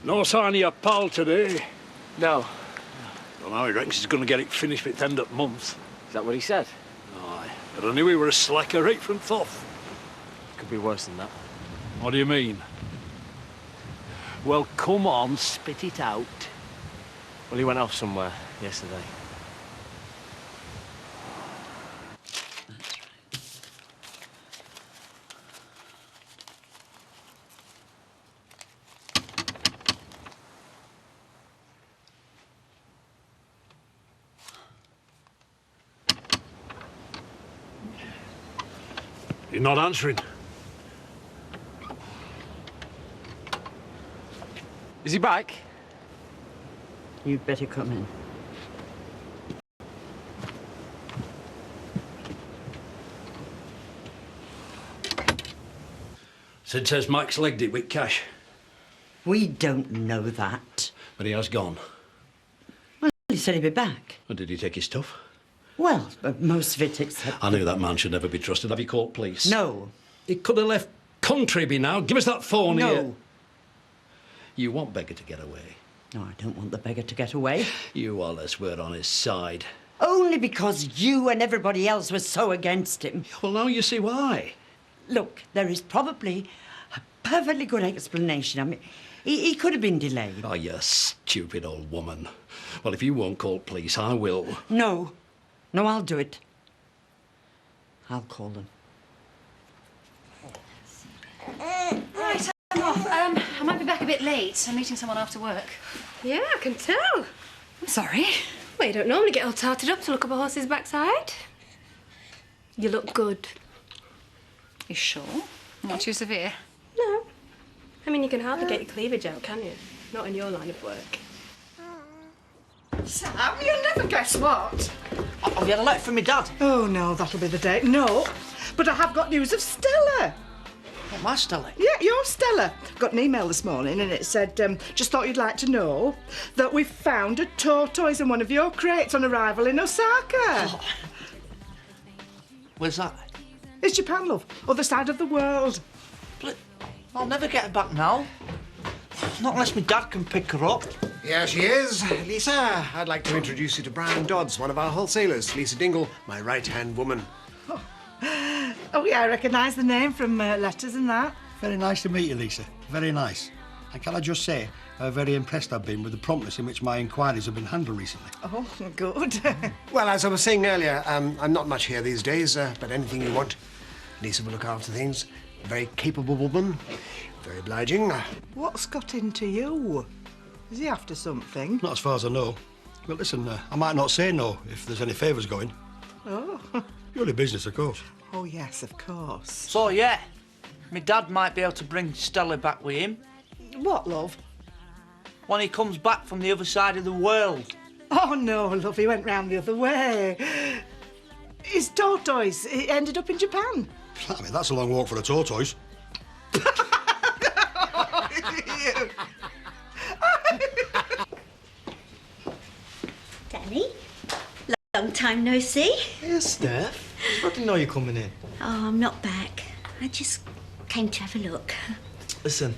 No sign of your pal today? No. Don't know, he reckons he's going to get it finished at the end of the month. Is that what he said? Aye, but I knew he were a slacker right from thoff. Could be worse than that. What do you mean? Well, come on, spit it out. Well, he went off somewhere yesterday. You're not answering. Is he back? You'd better come in. Sid says Mike's legged it with cash. We don't know that. But he has gone. Well, he said he'd be back. Or did he take his stuff? Well, most of it except... I knew that man should never be trusted. Have you called police? No. He could have left country by now. Give us that phone No. here. You want Beggar to get away? No, I don't want the beggar to get away. You always were on his side. Only because you and everybody else was so against him. Well, now you see why. Look, there is probably a perfectly good explanation. I mean, he could have been delayed. Oh, you stupid old woman. Well, if you won't call police, I will. No. No, I'll do it. I'll call them. Right, I'm off. I might be back a bit late. I'm meeting someone after work. Yeah, I can tell. I'm sorry. Well, you don't normally get all tarted up to look up a horse's backside. You look good. You sure? Not too severe? No. I mean, you can hardly get your cleavage out, can you? Not in your line of work. Sam, you'll never guess what. Have you had a letter from my dad? Oh, no, that'll be the day. No, but I have got news of Stella. What, my Stella? Yeah, your Stella. Got an email this morning and it said, just thought you'd like to know that we've found a tortoise in one of your crates on arrival in Osaka. Oh. Where's that? It's Japan, love. Other side of the world. But I'll never get her back now. Not unless my dad can pick her up. Here she is, Lisa. I'd like to introduce you to Brian Dodds, one of our wholesalers. Lisa Dingle, my right-hand woman. Oh, yeah, I recognise the name from letters and that. Very nice to meet you, Lisa. Very nice. And can I just say how very impressed I've been with the promptness in which my inquiries have been handled recently. Oh, good. Well, as I was saying earlier, I'm not much here these days, but anything you want, Lisa will look after things. Very capable woman, very obliging. What's got into you? Is he after something? Not as far as I know. But listen, I might not say no if there's any favours going. Oh. Purely business, of course. Oh, yes, of course. So, yeah, my dad might be able to bring Stella back with him. What, love? When he comes back from the other side of the world. Oh, no, love, he went round the other way. His tortoise, it ended up in Japan. I mean, that's a long walk for a tortoise. Danny, long time no see. Yes, Steph. I didn't know you were coming in. Oh, I'm not back. I just came to have a look. Listen,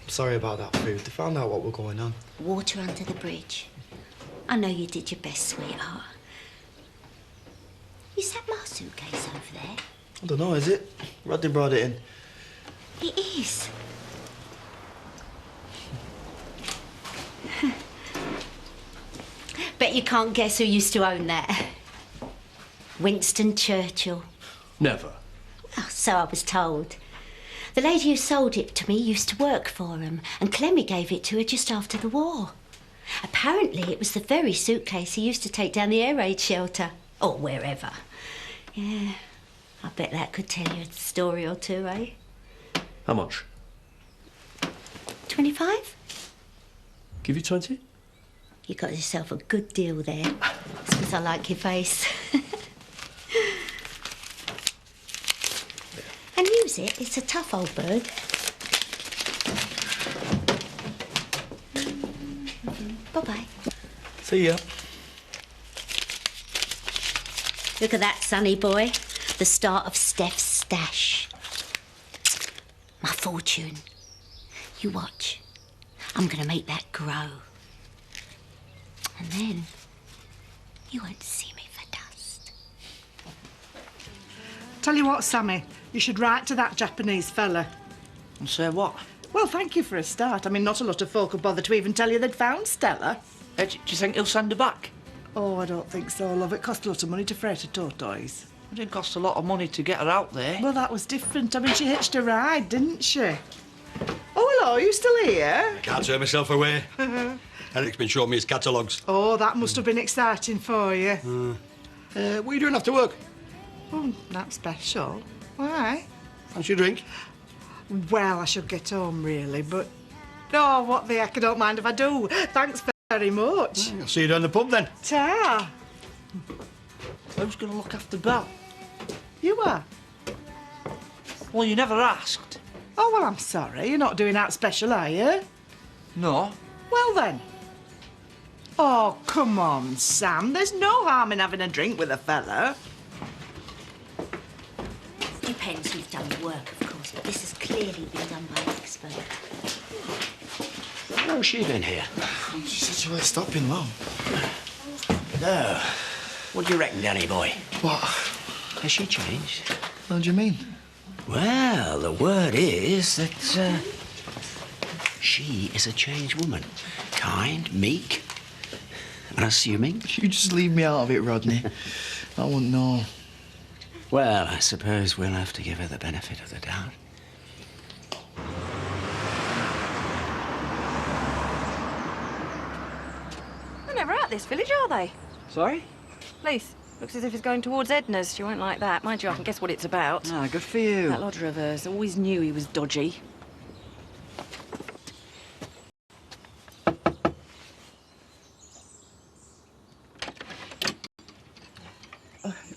I'm sorry about that food. They found out what was going on. Water under the bridge. I know you did your best, sweetheart. Is that my suitcase over there? I don't know, is it? Rodney brought it in. It is. Bet you can't guess who used to own that. Winston Churchill. Never. Oh, so I was told. The lady who sold it to me used to work for him, and Clemmy gave it to her just after the war. Apparently, it was the very suitcase he used to take down the air raid shelter, or wherever. Yeah, I bet that could tell you a story or two, eh? How much? 25? Give you 20? You got yourself a good deal there. It's because I like your face. And use it. It's a tough old bird. Bye-bye. See ya. Look at that, sonny boy. The start of Steph's stash. My fortune. You watch. I'm going to make that grow. And then you won't see me for dust. Tell you what, Sammy, you should write to that Japanese fella. And say what? Well, thank you for a start. I mean, not a lot of folk would bother to even tell you they'd found Stella. Do you think he'll send her back? Oh, I don't think so, love. It cost a lot of money to freight a tortoise. It didn't cost a lot of money to get her out there. Well, that was different. I mean, she hitched a ride, didn't she? Oh, hello, are you still here? Can't turn myself away. Eric's been showing me his catalogues. Oh, that must have been exciting for you. What are you doing after work? Oh, not special. Why? Fancy a drink? Well, I should get home, really, but... Oh, what the heck, I don't mind if I do. Thanks very much. I'll see you down the pub then. Ta. Who's going to look after Belle? You are? Well, you never asked. Oh, well, I'm sorry. You're not doing that special, are you? No. Well, then. Oh, come on, Sam. There's no harm in having a drink with a fella. Depends who's done the work, of course, but this has clearly been done by an expert. How's she been here? She said she was stopping long. No. What do you reckon, Danny boy? What? Has she changed? What do you mean? Well, the word is that she is a changed woman. Kind, meek, unassuming. You just leave me out of it, Rodney. I wouldn't know. Well, I suppose we'll have to give her the benefit of the doubt. They're never at this village, are they? Sorry? Police. Looks as if it's going towards Edna's. She won't like that. Mind you, I can guess what it's about. Ah, good for you. That lodger of hers. Always knew he was dodgy.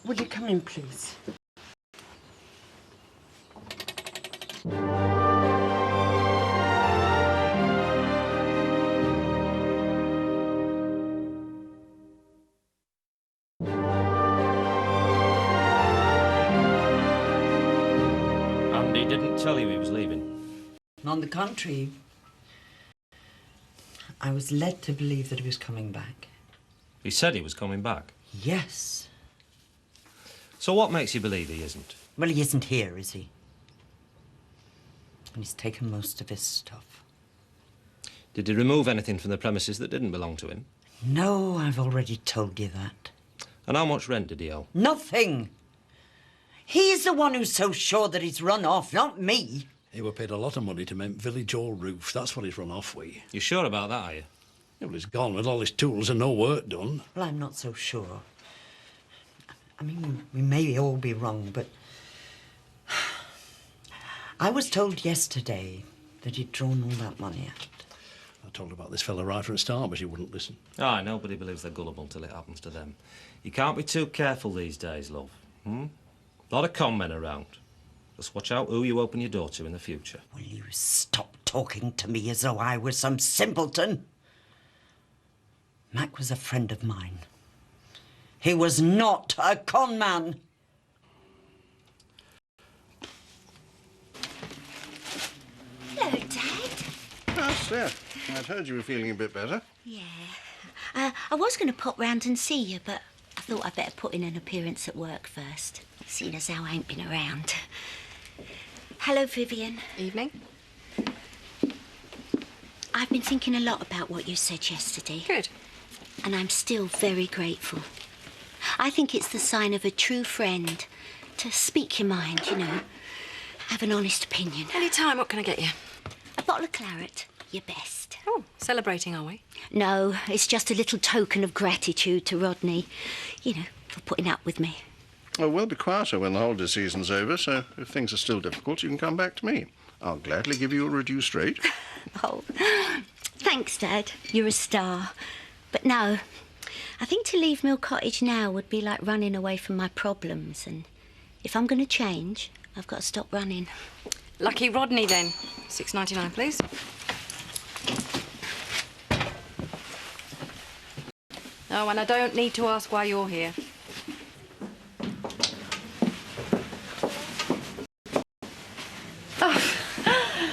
Would you come in, please? And he didn't tell you he was leaving? On the contrary, I was led to believe that he was coming back. He said he was coming back. Yes. So what makes you believe he isn't? Well, he isn't here, is he? And he's taken most of his stuff. Did he remove anything from the premises that didn't belong to him? No, I've already told you that. And how much rent did he owe? Nothing. He's the one who's so sure that he's run off, not me. He were paid a lot of money to make Village Hall roof. That's what he's run off with. You sure about that, are you? Yeah, well, he's gone with all his tools and no work done. Well, I'm not so sure. I mean, we may all be wrong, but... I was told yesterday that he'd drawn all that money out. I told her about this fella right from the start, but she wouldn't listen. Ah, nobody believes they're gullible till it happens to them. You can't be too careful these days, love. A lot of con men around. Just watch out who you open your door to in the future. Will you stop talking to me as though I was some simpleton? Mac was a friend of mine. He was not a con man. Hello, Dad. Ah, Steph. I'd heard you were feeling a bit better. Yeah. I was going to pop round and see you, but I thought I'd better put in an appearance at work first, seeing as how I ain't been around. Hello, Vivian. Evening. I've been thinking a lot about what you said yesterday. Good. And I'm still very grateful. I think it's the sign of a true friend to speak your mind, you know, have an honest opinion. Any time, what can I get you? A bottle of claret, your best. Oh, celebrating, are we? No, it's just a little token of gratitude to Rodney, you know, for putting up with me. Oh, we'll be quieter when the holiday season's over, so if things are still difficult, you can come back to me. I'll gladly give you a reduced rate. Oh, thanks, Dad. You're a star. But no, I think to leave Mill Cottage now would be like running away from my problems. And if I'm going to change, I've got to stop running. Lucky Rodney, then. $6.99, please. Oh, and I don't need to ask why you're here. Oh,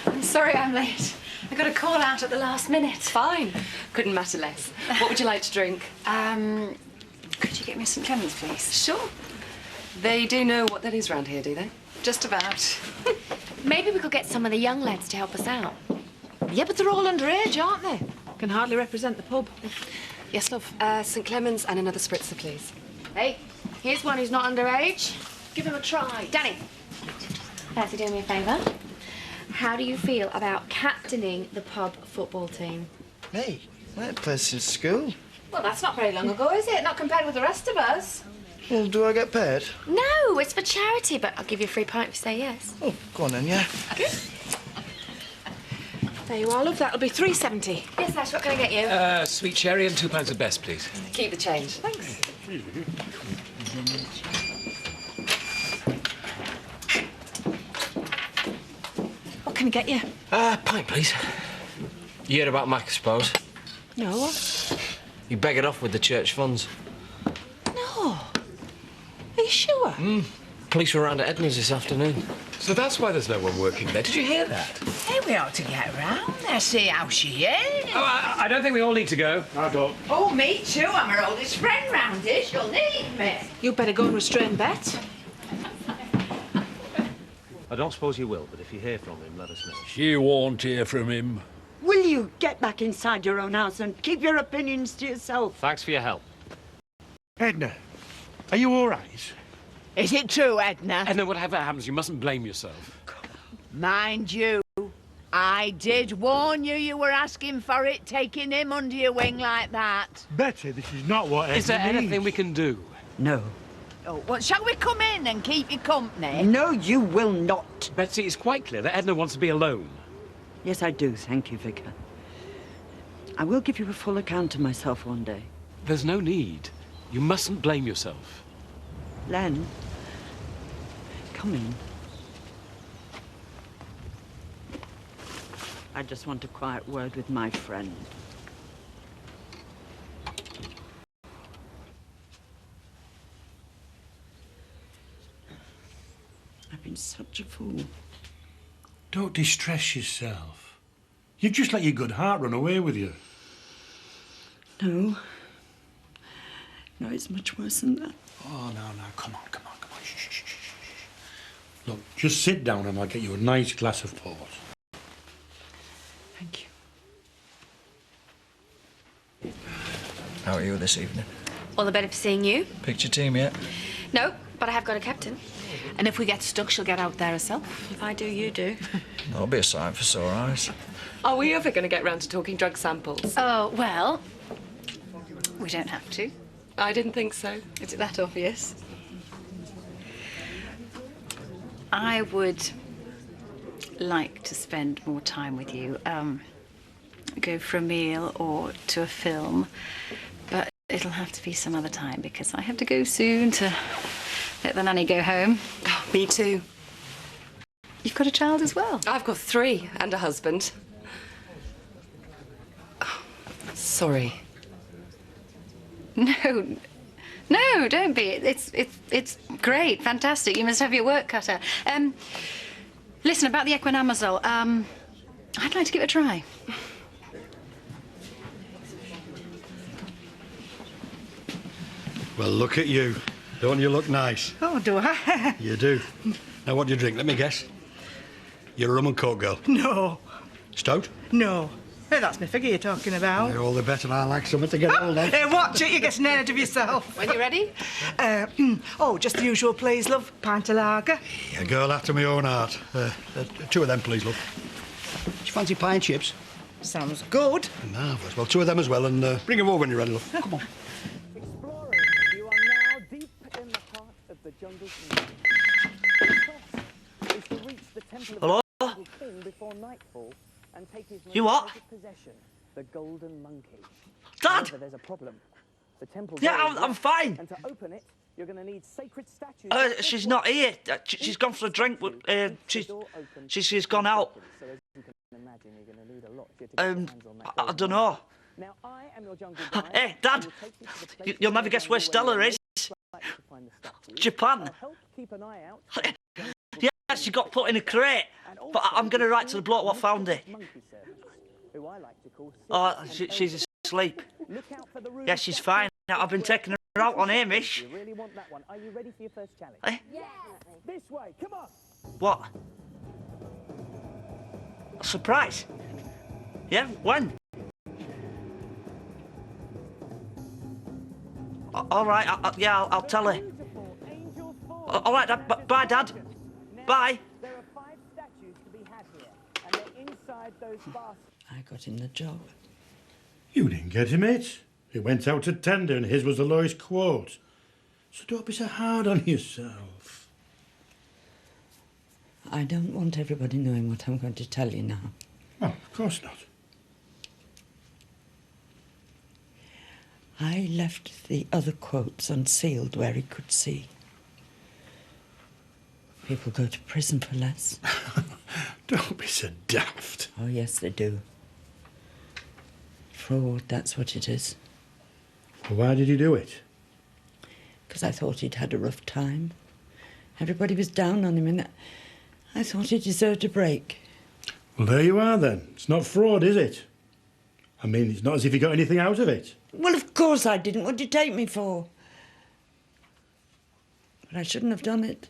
I'm sorry I'm late. I got a call out at the last minute. Fine. Couldn't matter less. What would you like to drink? Could you get me some Clemens, please? Sure. They do know what that is round here, do they? Just about. Maybe we could get some of the young lads to help us out. Yeah, but they're all underage, aren't they? Can hardly represent the pub. Yes, love. St. Clemens and another spritzer, please. Hey, here's one who's not underage. Give him a try. Danny, fancy doing me a favour? How do you feel about captaining the pub football team? Me? I played since school. Well, that's not very long ago, is it? Not compared with the rest of us. Well, do I get paid? No, it's for charity, but I'll give you a free pint if you say yes. Oh, go on then, yeah. There you are, love. That'll be $3.70. Yes, Ash, what can I get you? Sweet cherry and 2 pounds of best, please. Keep the change. Thanks. What can I get you? Pint, please. You heard about Mac, I suppose? No, what? You beggared off with the church funds. No. Are you sure? Police were around at Edna's this afternoon. So that's why there's no one working there. Did you hear that? Hey, we ought to get round there, see how she is. Oh, I don't think we all need to go. I don't. Oh, me too. I'm her oldest friend round here. She'll need me. You better go and restrain Bet. I don't suppose you will, but if you hear from him, let us know. She won't hear from him. Will you get back inside your own house and keep your opinions to yourself? Thanks for your help. Edna, are you all right? Is it true, Edna? And then whatever happens, you mustn't blame yourself. Mind you, I did warn you you were asking for it, taking him under your wing like that. Betty, this is not what Is there anything we can do? No. Oh, well, shall we come in and keep you company? No, you will not. Betsy, it's quite clear that Edna wants to be alone. Yes, I do. Thank you, Vicar. I will give you a full account of myself one day. There's no need. You mustn't blame yourself. Len, come in. I just want a quiet word with my friend. I've been such a fool. Don't distress yourself. You've just let your good heart run away with you. No. No, it's much worse than that. Oh, no, come on. Shh, shh, shh, shh. Look, just sit down and I'll get you a nice glass of port. Thank you. How are you this evening? All the better for seeing you. Picked your team yet? No, but I have got a captain. And if we get stuck, she'll get out there herself. If I do, you do. That'll be a sight for sore eyes. Are we ever going to get round to talking drug samples? Oh, well, we don't have to. I didn't think so. Is it that obvious? I would like to spend more time with you. Go for a meal or to a film. But it'll have to be some other time because I have to go soon to let the nanny go home. Oh, me too. You've got a child as well? I've got 3 and a husband. Oh, sorry. No, don't be. It's great, fantastic. You must have your work cut out. Listen, about the equinamazole, I'd like to give it a try. Well, look at you. Don't you look nice? Oh, do I? You do. Now, what do you drink? Let me guess. You're a rum and coke girl. No. Stout? No. Hey, that's my figure you're talking about. All the better. I like something to get hold of. Hey, watch it. You're getting ahead of yourself. When you're ready? Just the usual, please, love. Pint of lager. A girl after my own heart. 2 of them, please, love. Do you fancy pie and chips? Sounds good. Marvellous. Well, 2 of them as well, and bring them over when you're ready, love. Come on. You are now deep in the heart of the jungle. Is to reach the temple of Hello? the jungle king before nightfall and take his You what? possession, the golden monkey. Dad! However, there's a problem. The temple. Yeah, door is I'm locked, fine. And to open it, you're going to need sacred statues. She's not here. She's gone for a drink. She's gone out. So as you can imagine, you're going to need a lot to get your hands on that I don't know. Now, I am your jungle guide. Hey, Dad! You'll never guess where Stella is. Japan. Keep an eye out. Yeah, she got put in a crate. But I'm going to write to the bloke what found her. who I like to call... Oh, she's asleep. Yeah, she's fine. I've been taking her out on Hamish. You really want that one. Are you ready for your first challenge? Eh? Yes. This way, come on. What? A surprise? Yeah, when? All right, I'll tell her. All right, Dad. Bye, Dad. Bye. There are 5 statues to be had here, and they're inside those baskets. I got him the job. You didn't get him it. It went out to tender and his was the lowest quote. So don't be so hard on yourself. I don't want everybody knowing what I'm going to tell you now. Well, of course not. I left the other quotes unsealed where he could see. People go to prison for less. Don't be so daft. Oh, yes, they do. Fraud, that's what it is. Well, why did you do it? Because I thought he'd had a rough time. Everybody was down on him, and I thought he deserved a break. Well, there you are, then. It's not fraud, is it? I mean, it's not as if you got anything out of it. Well, of course I didn't. What did you take me for? But I shouldn't have done it.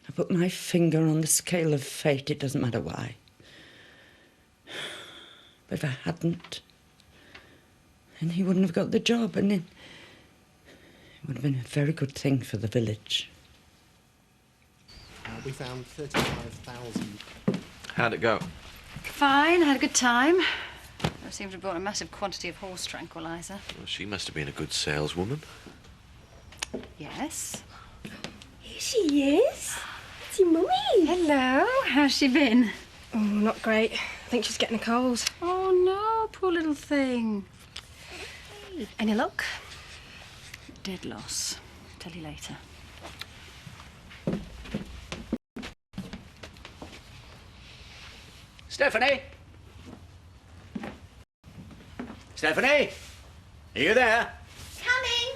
I put my finger on the scale of fate. It doesn't matter why. But if I hadn't, then he wouldn't have got the job, and it would have been a very good thing for the village. We found 35,000. How'd it go? Fine, had a good time. I seem to have bought a massive quantity of horse tranquilizer. Well, she must have been a good saleswoman. Yes. Here she is. It's your mummy. Hello, how's she been? Oh, not great. I think she's getting a cold. Oh, no, poor little thing. Any luck? Dead loss. Tell you later. Stephanie? Stephanie? Are you there? Coming.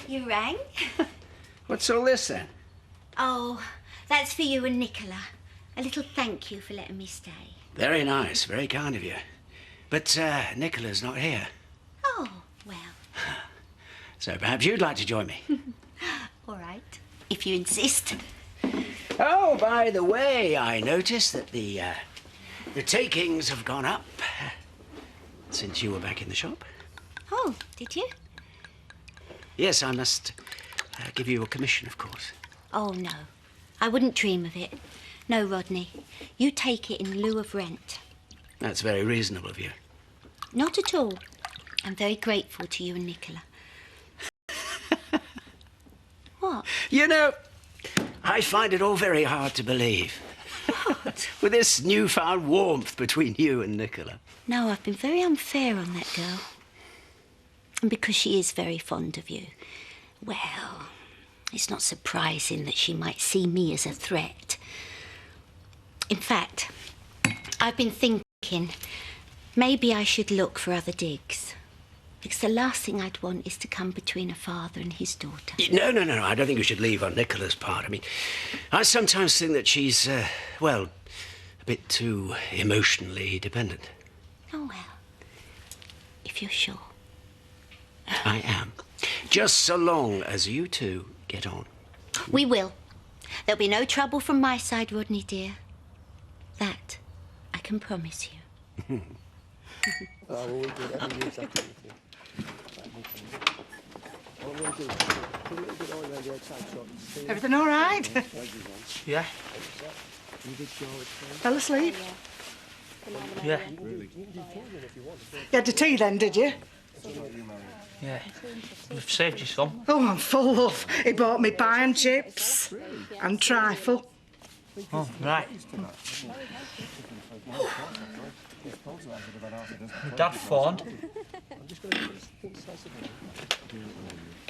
You rang? What's all this then? Oh, that's for you and Nicola. A little thank you for letting me stay. Very nice, very kind of you. But Nicola's not here. Oh, well. So perhaps you'd like to join me. All right, if you insist. Oh, by the way, I noticed that the takings have gone up since you were back in the shop. Oh, did you? Yes, I must give you a commission, of course. Oh, no. I wouldn't dream of it. No, Rodney. You take it in lieu of rent. That's very reasonable of you. Not at all. I'm very grateful to you and Nicola. What? You know, I find it all very hard to believe. What? With this newfound warmth between you and Nicola. No, I've been very unfair on that girl. And because she is very fond of you, well, it's not surprising that she might see me as a threat. In fact, I've been thinking maybe I should look for other digs. Because the last thing I'd want is to come between a father and his daughter. No. I don't think you should leave on Nicola's part. I mean, I sometimes think that she's, well, a bit too emotionally dependent. Oh, well, if you're sure. I am. Just so long as you two get on. We will. There'll be no trouble from my side, Rodney, dear. That I can promise you. Everything all right? Yeah. Fell asleep? Yeah. You had a tea then, did you? Yeah. We've saved you some. Oh, I'm full of. He bought me pie and chips and trifle. Oh, right. My dad phoned.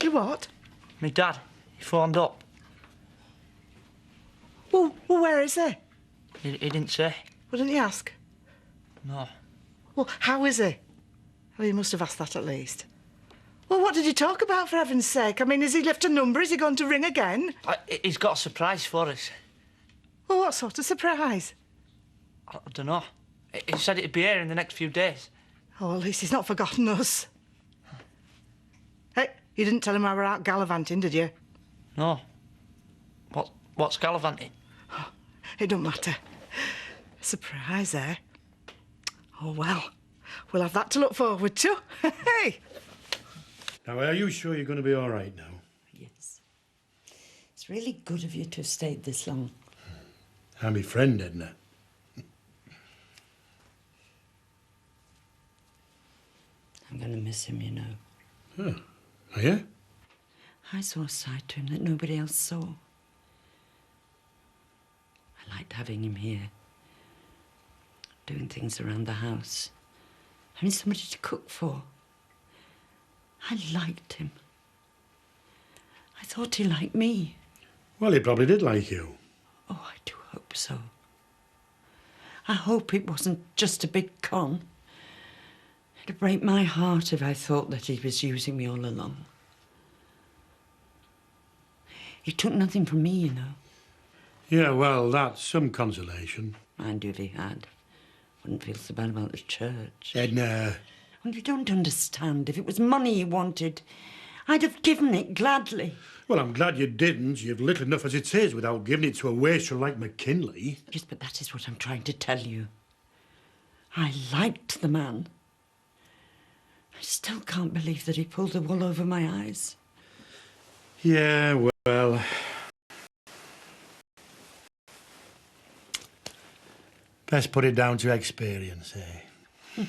You what? My dad, he phoned up. Well, where is he? He didn't say. Well, didn't you ask? No. Well, how is he? Well, you must have asked that at least. Well, what did he talk about, for heaven's sake? I mean, has he left a number? Is he going to ring again? He's got a surprise for us. Well, what sort of surprise? I don't know. He said it'd be here in the next few days. Oh, at least he's not forgotten us. Hey, you didn't tell him I were out gallivanting, did you? No. What's gallivanting? Oh, it don't matter. Surprise, eh? Oh, well, we'll have that to look forward to. Hey! Now, are you sure you're going to be all right now? Yes. It's really good of you to have stayed this long. I'm my friend, Edna. I'm going to miss him, you know. Oh, are you? I saw a side to him that nobody else saw. I liked having him here, doing things around the house, having somebody to cook for. I liked him. I thought he liked me. Well, he probably did like you. Oh, I do hope so. I hope it wasn't just a big con. It'd break my heart if I thought that he was using me all along. He took nothing from me, you know. Yeah, well, that's some consolation. Mind you, if he had, wouldn't feel so bad about the church. Edna. Well, you don't understand. If it was money he wanted, I'd have given it gladly. Well, I'm glad you didn't. You've little enough as it is without giving it to a wastrel like McKinley. Yes, but that is what I'm trying to tell you. I liked the man. I still can't believe that he pulled the wool over my eyes. Yeah, well... Best put it down to experience, eh?